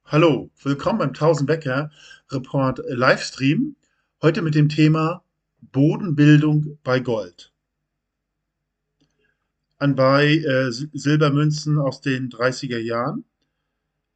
Hallo, willkommen beim 1000 Wecker Report Livestream. Heute mit dem Thema Bodenbildung bei Gold. Anbei Silbermünzen aus den 30er Jahren.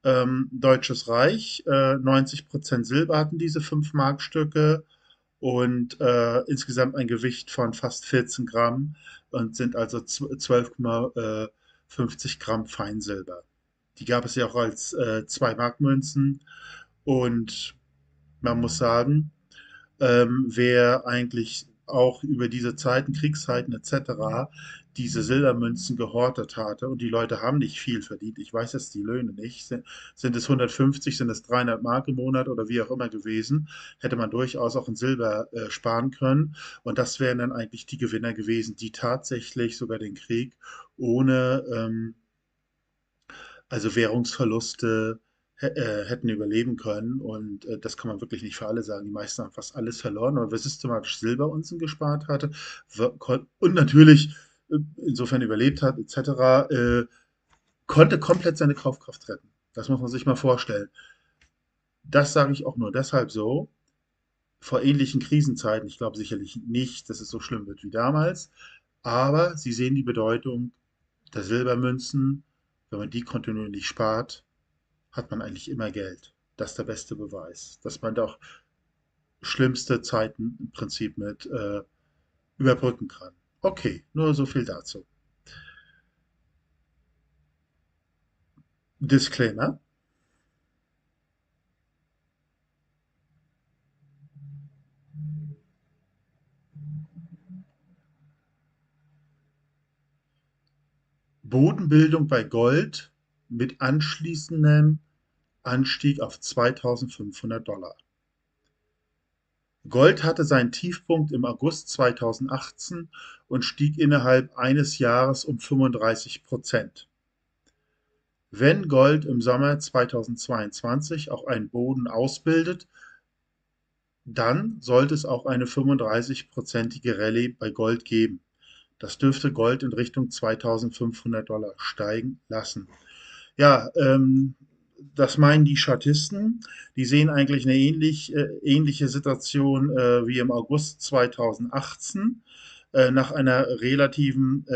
Deutsches Reich, 90% Silber hatten diese 5 Markstücke und insgesamt ein Gewicht von fast 14 Gramm und sind also 12,50 Gramm Feinsilber. Die gab es ja auch als 2 Markmünzen und man muss sagen, wer eigentlich auch über diese Zeiten, Kriegszeiten etc., diese Silbermünzen gehortet hatte und die Leute haben nicht viel verdient. Ich weiß jetzt die Löhne nicht. Sind es 150, sind es 300 Mark im Monat oder wie auch immer gewesen, hätte man durchaus auch in Silber sparen können. Und das wären dann eigentlich die Gewinner gewesen, die tatsächlich sogar den Krieg ohne also Währungsverluste hätten überleben können. Und das kann man wirklich nicht für alle sagen. Die meisten haben fast alles verloren. Aber wer systematisch Silberunzen gespart hatte und natürlich insofern überlebt hat, etc., konnte komplett seine Kaufkraft retten. Das muss man sich mal vorstellen. Das sage ich auch nur deshalb so. Vor ähnlichen Krisenzeiten, ich glaube sicherlich nicht, dass es so schlimm wird wie damals, aber Sie sehen die Bedeutung der Silbermünzen. Wenn man die kontinuierlich spart, hat man eigentlich immer Geld. Das ist der beste Beweis, dass man doch schlimmste Zeiten im Prinzip mit überbrücken kann. Okay, nur so viel dazu. Disclaimer. Bodenbildung bei Gold mit anschließendem Anstieg auf 2500 $. Gold hatte seinen Tiefpunkt im August 2018 und stieg innerhalb eines Jahres um 35%. Wenn Gold im Sommer 2022 auch einen Boden ausbildet, dann sollte es auch eine 35-prozentige Rallye bei Gold geben. Das dürfte Gold in Richtung 2500 $ steigen lassen. Ja, das meinen die Chartisten. Die sehen eigentlich eine ähnliche Situation wie im August 2018 nach einer relativen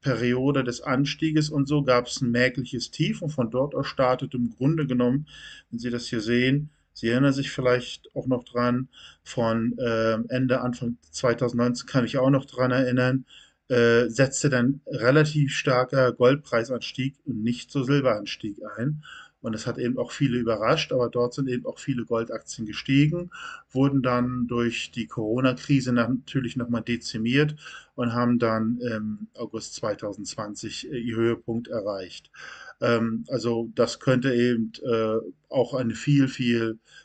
Periode des Anstieges und so gab es ein merkliches Tief und von dort aus startet im Grunde genommen, wenn Sie das hier sehen, Sie erinnern sich vielleicht auch noch dran, von Ende, Anfang 2019 kann ich auch noch dran erinnern, setzte dann relativ starker Goldpreisanstieg und nicht so Silberanstieg ein. Und das hat eben auch viele überrascht, aber dort sind eben auch viele Goldaktien gestiegen, wurden dann durch die Corona-Krise natürlich nochmal dezimiert und haben dann im August 2020 ihr Höhepunkt erreicht. Also das könnte eben auch eine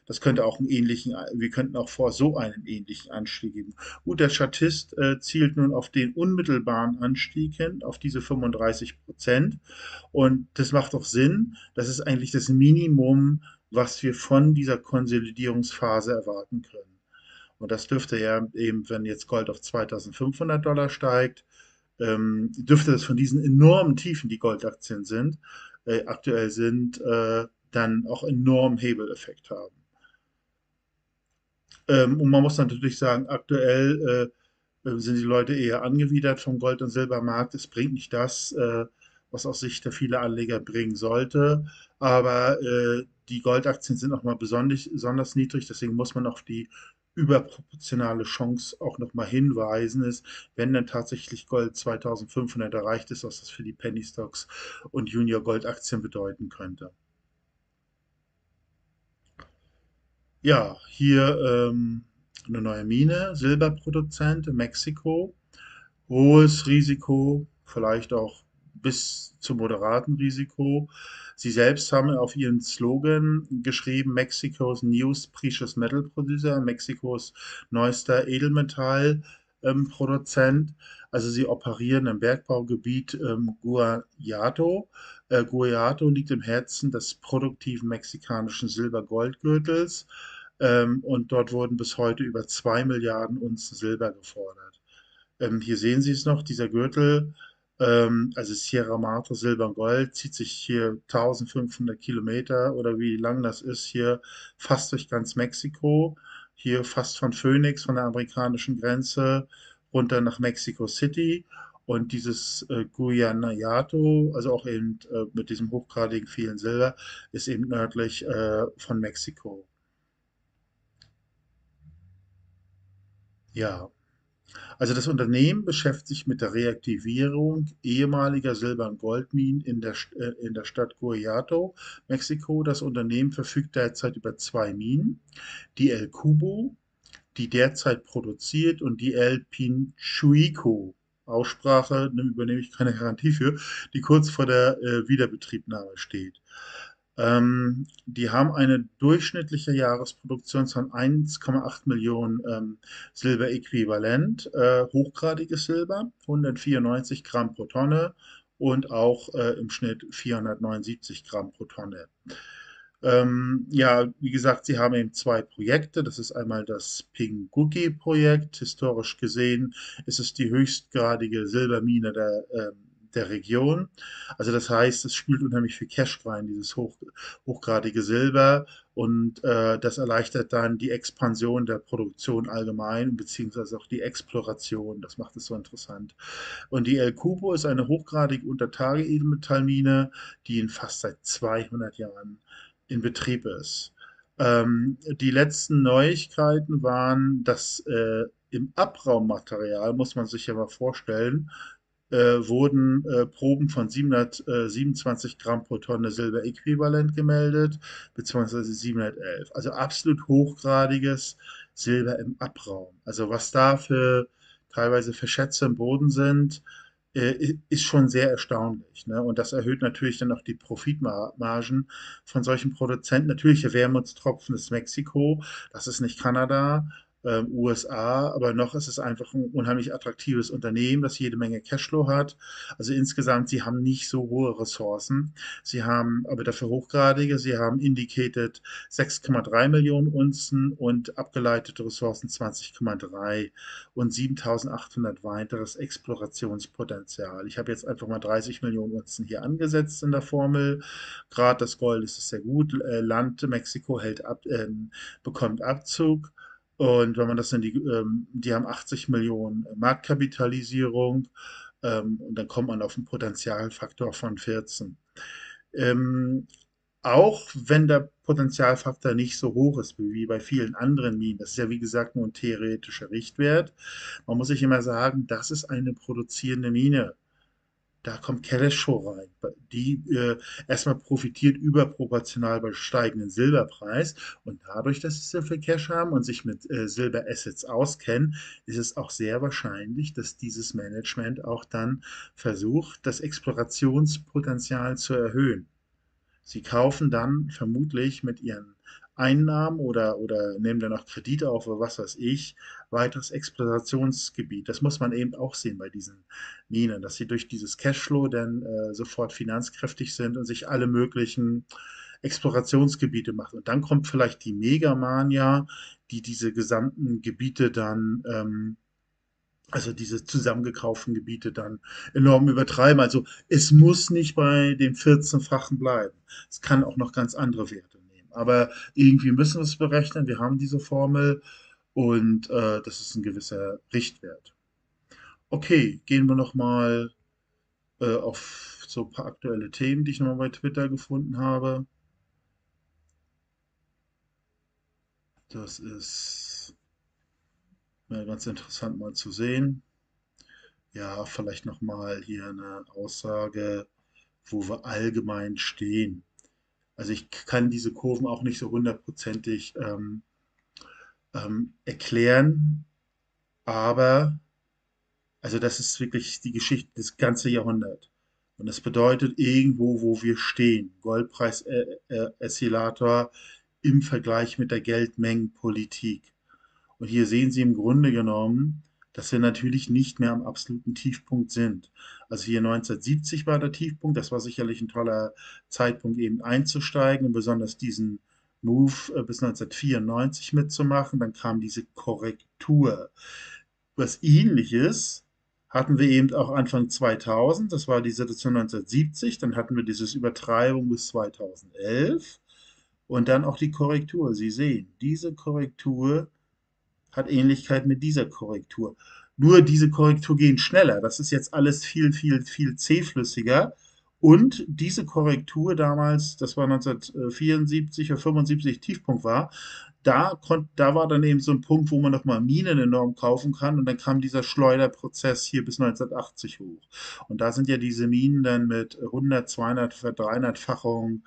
das könnte auch einen ähnlichen, wir könnten auch vor so einen ähnlichen Anstieg geben. Gut, der Statist zielt nun auf den unmittelbaren Anstieg hin, auf diese 35%. Und das macht auch Sinn. Das ist eigentlich das Minimum, was wir von dieser Konsolidierungsphase erwarten können. Und das dürfte ja eben, wenn jetzt Gold auf 2500 $ steigt, dürfte das von diesen enormen Tiefen, die Goldaktien sind, aktuell sind, dann auch enormen Hebeleffekt haben. Und man muss natürlich sagen, aktuell sind die Leute eher angewidert vom Gold- und Silbermarkt. Es bringt nicht das, was aus Sicht der vielen Anleger bringen sollte. Aber die Goldaktien sind nochmal besonders niedrig, deswegen muss man auf die überproportionale Chance auch nochmal hinweisen, ist, wenn dann tatsächlich Gold 2500 erreicht ist, was das für die Penny Stocks und Junior Goldaktien bedeuten könnte. Ja, hier eine neue Mine, Silberproduzent in Mexiko. Hohes Risiko, vielleicht auch bis zum moderaten Risiko. Sie selbst haben auf ihren Slogan geschrieben, Mexico's Newest Precious Metal Producer, Mexikos neuester Edelmetallproduzent. Also sie operieren im Bergbaugebiet Guayato. Guayato liegt im Herzen des produktiven mexikanischen Silber-Gold-Gürtels und dort wurden bis heute über 2 Milliarden Unzen Silber gefordert. Hier sehen Sie es noch, dieser Gürtel. Also Sierra Madre Silber und Gold zieht sich hier 1500 Kilometer oder wie lang das ist, hier fast durch ganz Mexiko, hier fast von Phoenix, von der amerikanischen Grenze, runter nach Mexico City. Und dieses Guyanayato, also auch eben mit diesem hochgradigen vielen Silber, ist eben nördlich von Mexiko. Ja. Also das Unternehmen beschäftigt sich mit der Reaktivierung ehemaliger Silber- und Goldminen in der Stadt Guayato, Mexiko. Das Unternehmen verfügt derzeit über zwei Minen, die El Cubo, die derzeit produziert, und die El Pinchuico. Aussprache übernehme ich keine Garantie für, die kurz vor der Wiederbetriebnahme steht. Die haben eine durchschnittliche Jahresproduktion von 1,8 Millionen Silberäquivalent, hochgradiges Silber, 194 Gramm pro Tonne und auch im Schnitt 479 Gramm pro Tonne. Ja, wie gesagt, sie haben eben zwei Projekte. Das ist einmal das Pinguki-Projekt. Historisch gesehen ist es die höchstgradige Silbermine der Region. Also das heißt, es spült unheimlich viel Cash rein, dieses hochgradige Silber. Und das erleichtert dann die Expansion der Produktion allgemein, beziehungsweise auch die Exploration. Das macht es so interessant. Und die El Cubo ist eine hochgradige Untertage-Edelmetallmine, die in fast seit 200 Jahren in Betrieb ist. Die letzten Neuigkeiten waren, dass im Abraummaterial, muss man sich ja mal vorstellen, wurden Proben von 727 Gramm pro Tonne Silberäquivalent gemeldet, beziehungsweise 711. Also absolut hochgradiges Silber im Abraum. Also was da für teilweise für Schätze im Boden sind, ist schon sehr erstaunlich. Ne? Und das erhöht natürlich dann auch die Profitmargen von solchen Produzenten. Natürlich, der Wermutstropfen ist Mexiko, das ist nicht Kanada, USA, aber noch ist es einfach ein unheimlich attraktives Unternehmen, das jede Menge Cashflow hat. Also insgesamt, sie haben nicht so hohe Ressourcen. Sie haben aber dafür hochgradige, sie haben indicated 6,3 Millionen Unzen und abgeleitete Ressourcen 20,3 und 7800 weiteres Explorationspotenzial. Ich habe jetzt einfach mal 30 Millionen Unzen hier angesetzt in der Formel. Gerade das Gold ist es sehr gut. Land Mexiko bekommt Abzug. Und wenn man das in die haben 80 Millionen Marktkapitalisierung, und dann kommt man auf einen Potenzialfaktor von 14. Ähm, Auch wenn der Potentialfaktor nicht so hoch ist wie bei vielen anderen Minen, das ist ja wie gesagt nur ein theoretischer Richtwert. Man muss sich immer sagen, das ist eine produzierende Mine. Da kommt Cashflow rein. Die erstmal profitiert überproportional bei steigenden Silberpreis. Und dadurch, dass sie so viel Cash haben und sich mit Silberassets auskennen, ist es auch sehr wahrscheinlich, dass dieses Management auch dann versucht, das Explorationspotenzial zu erhöhen. Sie kaufen dann vermutlich mit ihren Einnahmen oder nehmen dann auch Kredite auf oder was weiß ich, weiteres Explorationsgebiet. Das muss man eben auch sehen bei diesen Minen, dass sie durch dieses Cashflow dann sofort finanzkräftig sind und sich alle möglichen Explorationsgebiete machen. Und dann kommt vielleicht die Megamania, die diese gesamten Gebiete dann also diese zusammengekauften Gebiete dann enorm übertreiben. Also es muss nicht bei dem 14-fachen bleiben. Es kann auch noch ganz andere Werte nehmen. Aber irgendwie müssen wir es berechnen. Wir haben diese Formel und das ist ein gewisser Richtwert. Okay, gehen wir nochmal auf so ein paar aktuelle Themen, die ich nochmal bei Twitter gefunden habe. Das ist ganz interessant mal zu sehen. Ja, vielleicht nochmal hier eine Aussage, wo wir allgemein stehen. Also ich kann diese Kurven auch nicht so hundertprozentig erklären, aber also das ist wirklich die Geschichte des ganzen Jahrhunderts. Und das bedeutet irgendwo, wo wir stehen. Goldpreis-Oszillator im Vergleich mit der Geldmengenpolitik. Und hier sehen Sie im Grunde genommen, dass wir natürlich nicht mehr am absoluten Tiefpunkt sind. Also hier 1970 war der Tiefpunkt, das war sicherlich ein toller Zeitpunkt eben einzusteigen und besonders diesen Move bis 1994 mitzumachen. Dann kam diese Korrektur. Was Ähnliches hatten wir eben auch Anfang 2000, das war die Situation 1970, dann hatten wir diese Übertreibung bis 2011 und dann auch die Korrektur. Sie sehen, diese Korrektur hat Ähnlichkeit mit dieser Korrektur. Nur diese Korrektur gehen schneller. Das ist jetzt alles viel, viel, viel zähflüssiger. Und diese Korrektur damals, das war 1974 oder 75 Tiefpunkt war, da war dann eben so ein Punkt, wo man nochmal Minen enorm kaufen kann. Und dann kam dieser Schleuderprozess hier bis 1980 hoch. Und da sind ja diese Minen dann mit 100, 200, 300-fachung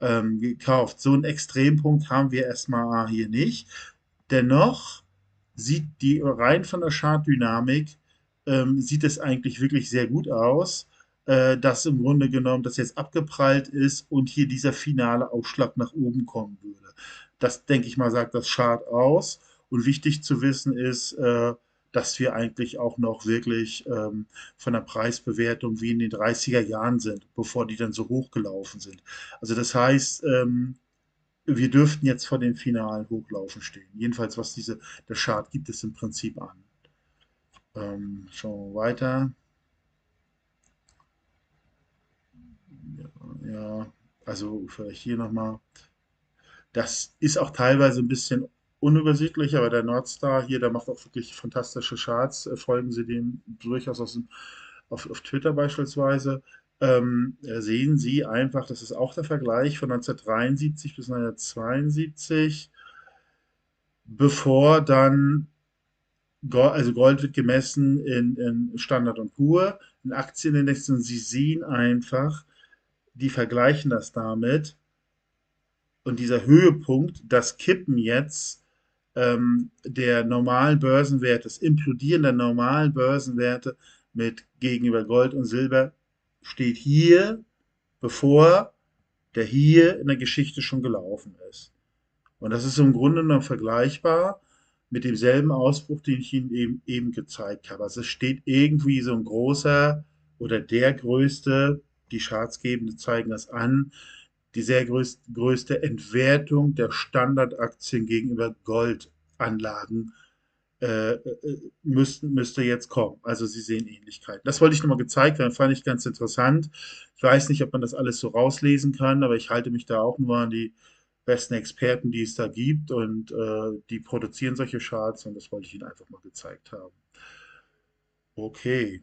gekauft. So einen Extrempunkt haben wir erstmal hier nicht. Dennoch sieht die rein von der Chartdynamik, sieht es eigentlich wirklich sehr gut aus, dass im Grunde genommen das jetzt abgeprallt ist und hier dieser finale Aufschlag nach oben kommen würde. Das, denke ich mal, sagt das Chart aus. Und wichtig zu wissen ist, dass wir eigentlich auch noch wirklich von der Preisbewertung wie in den 30er Jahren sind, bevor die dann so hochgelaufen sind. Also das heißt, wir dürften jetzt vor den finalen Hochlaufen stehen. Jedenfalls, was der Chart gibt es im Prinzip an. Schauen wir weiter. Ja, also vielleicht hier nochmal. Das ist auch teilweise ein bisschen unübersichtlich, aber der Nordstar hier, der macht auch wirklich fantastische Charts. Folgen Sie dem durchaus auf Twitter beispielsweise. Sehen Sie einfach, das ist auch der Vergleich von 1973 bis 1972, bevor dann also Gold wird gemessen in Standard und Pur, in Aktienindexen, und Sie sehen einfach, die vergleichen das damit. Und dieser Höhepunkt, das Kippen jetzt der normalen Börsenwerte, das Implodieren der normalen Börsenwerte mit gegenüber Gold und Silber steht hier, bevor der hier in der Geschichte schon gelaufen ist. Und das ist im Grunde genommen vergleichbar mit demselben Ausbruch, den ich Ihnen eben gezeigt habe. Also es steht irgendwie so ein großer oder der größte, die Chartsgebende zeigen das an, die sehr größte Entwertung der Standardaktien gegenüber Goldanlagen müsste jetzt kommen. Also Sie sehen Ähnlichkeiten. Das wollte ich nochmal gezeigt haben, fand ich ganz interessant. Ich weiß nicht, ob man das alles so rauslesen kann, aber ich halte mich da auch nur an die besten Experten, die es da gibt, und die produzieren solche Charts, und das wollte ich Ihnen einfach mal gezeigt haben. Okay.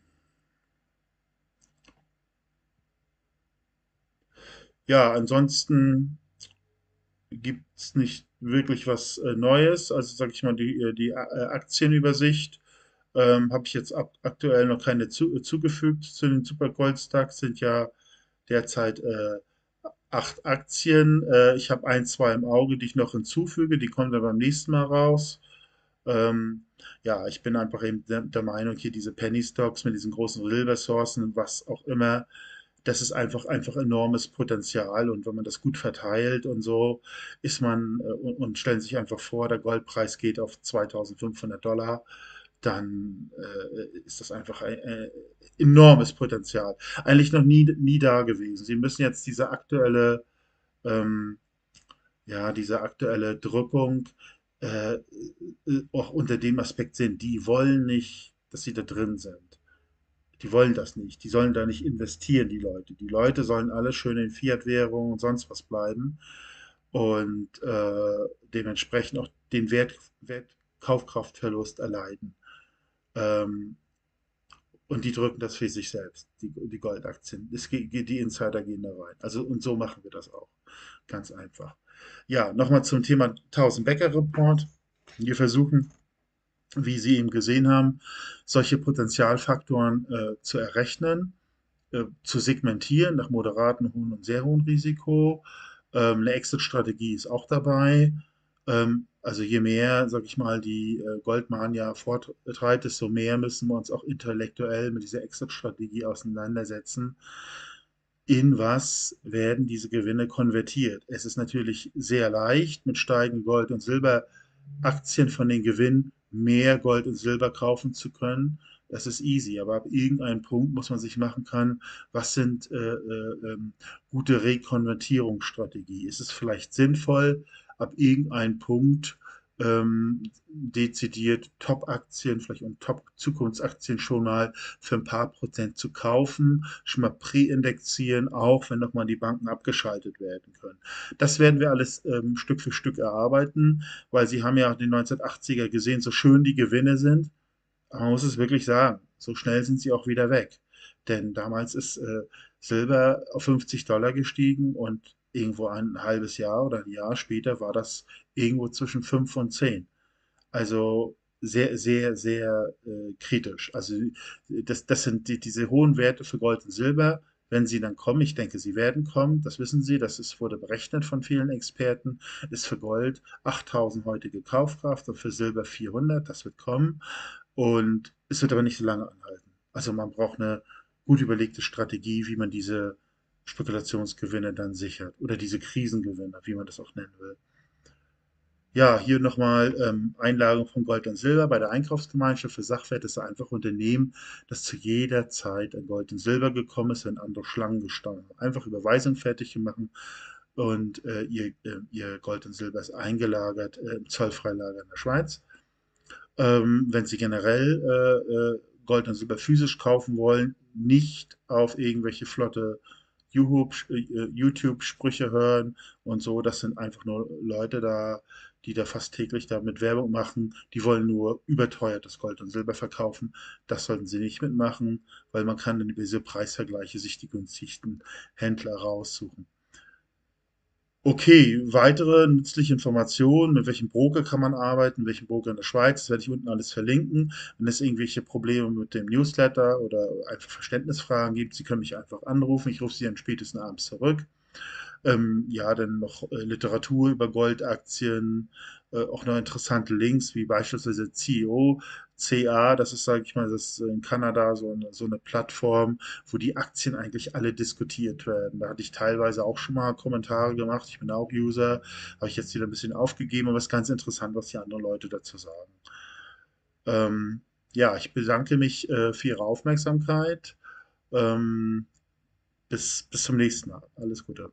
Ja, ansonsten gibt es nicht wirklich was Neues. Also sage ich mal, die Aktienübersicht habe ich jetzt aktuell noch keine zugefügt. Zu den Super Gold Stocks sind ja derzeit 8 Aktien. Ich habe ein, zwei im Auge, die ich noch hinzufüge. Die kommen dann beim nächsten Mal raus. Ähm, ja, ich bin einfach eben der Meinung, hier diese Penny Stocks mit diesen großen Silbersourcen und was auch immer, das ist einfach enormes Potenzial, und wenn man das gut verteilt und so, ist man und stellen sich einfach vor, der Goldpreis geht auf 2500 $, dann ist das einfach ein enormes Potenzial. Eigentlich noch nie da gewesen. Sie müssen jetzt ähm, ja, diese aktuelle Drückung äh, auch unter dem Aspekt sehen, die wollen nicht, dass sie da drin sind. Die wollen das nicht. Die sollen da nicht investieren, die Leute. Die Leute sollen alle schön in Fiat-Währung und sonst was bleiben und dementsprechend auch den Kaufkraftverlust erleiden. Ähm, und die drücken das für sich selbst, die Goldaktien. Die Insider gehen da rein. Also, und so machen wir das auch. Ganz einfach. Ja, nochmal zum Thema 1000 Becker Report. Wir versuchen, wie Sie eben gesehen haben, solche Potenzialfaktoren zu errechnen, zu segmentieren nach moderaten, hohen und sehr hohen Risiko. Eine Exit-Strategie ist auch dabei. Also je mehr, sag ich mal, die Goldmania fortreitet, desto mehr müssen wir uns auch intellektuell mit dieser Exit-Strategie auseinandersetzen. In was werden diese Gewinne konvertiert? Es ist natürlich sehr leicht, mit steigenden Gold- und Silberaktien von den Gewinnen mehr Gold und Silber kaufen zu können. Das ist easy, aber ab irgendeinem Punkt muss man sich machen können, was sind gute Rekonvertierungsstrategie? Ist es vielleicht sinnvoll, ab irgendeinem Punkt dezidiert Top-Aktien, vielleicht und Top-Zukunftsaktien schon mal für ein paar Prozent zu kaufen, schon mal präindexieren, auch wenn nochmal die Banken abgeschaltet werden können. Das werden wir alles Stück für Stück erarbeiten, weil Sie haben ja auch in den 1980er gesehen, so schön die Gewinne sind, aber man muss es wirklich sagen, so schnell sind sie auch wieder weg. Denn damals ist Silber auf 50 $ gestiegen und irgendwo ein halbes Jahr oder ein Jahr später war das irgendwo zwischen 5 und 10. Also sehr, sehr, sehr kritisch. Also das sind diese hohen Werte für Gold und Silber, wenn sie dann kommen. Ich denke, sie werden kommen, das wissen Sie, wurde berechnet von vielen Experten, ist für Gold 8.000 heutige Kaufkraft und für Silber 400, das wird kommen. Und es wird aber nicht so lange anhalten. Also man braucht eine gut überlegte Strategie, wie man diese Spekulationsgewinne dann sichert oder diese Krisengewinne, wie man das auch nennen will. Ja, hier nochmal Einlagerung von Gold und Silber bei der Einkaufsgemeinschaft für Sachwerte ist ein einfach Unternehmen, das zu jeder Zeit an Gold und Silber gekommen ist, wenn andere Schlangen gestanden haben. Einfach Überweisung fertig machen und ihr Gold und Silber ist eingelagert im Zollfreilager in der Schweiz. Wenn Sie generell Gold und Silber physisch kaufen wollen, nicht auf irgendwelche flotte YouTube-Sprüche hören und so. Das sind einfach nur Leute da, die da fast täglich damit Werbung machen. Die wollen nur überteuertes Gold und Silber verkaufen. Das sollten Sie nicht mitmachen, weil man kann dann über diese Preisvergleiche sich die günstigsten Händler raussuchen. Okay, weitere nützliche Informationen, mit welchem Broker kann man arbeiten, welchem Broker in der Schweiz, das werde ich unten alles verlinken. Wenn es irgendwelche Probleme mit dem Newsletter oder einfach Verständnisfragen gibt, Sie können mich einfach anrufen. Ich rufe Sie dann spätestens abends zurück. Ja, dann noch Literatur über Goldaktien, auch noch interessante Links, wie beispielsweise CEO, CA, das ist, sage ich mal, das ist in Kanada so eine Plattform, wo die Aktien eigentlich alle diskutiert werden. Da hatte ich teilweise auch schon mal Kommentare gemacht. Ich bin auch User, habe ich jetzt wieder ein bisschen aufgegeben, aber es ist ganz interessant, was die anderen Leute dazu sagen. Ähm, ja, ich bedanke mich für Ihre Aufmerksamkeit. Ähm, bis zum nächsten Mal. Alles Gute.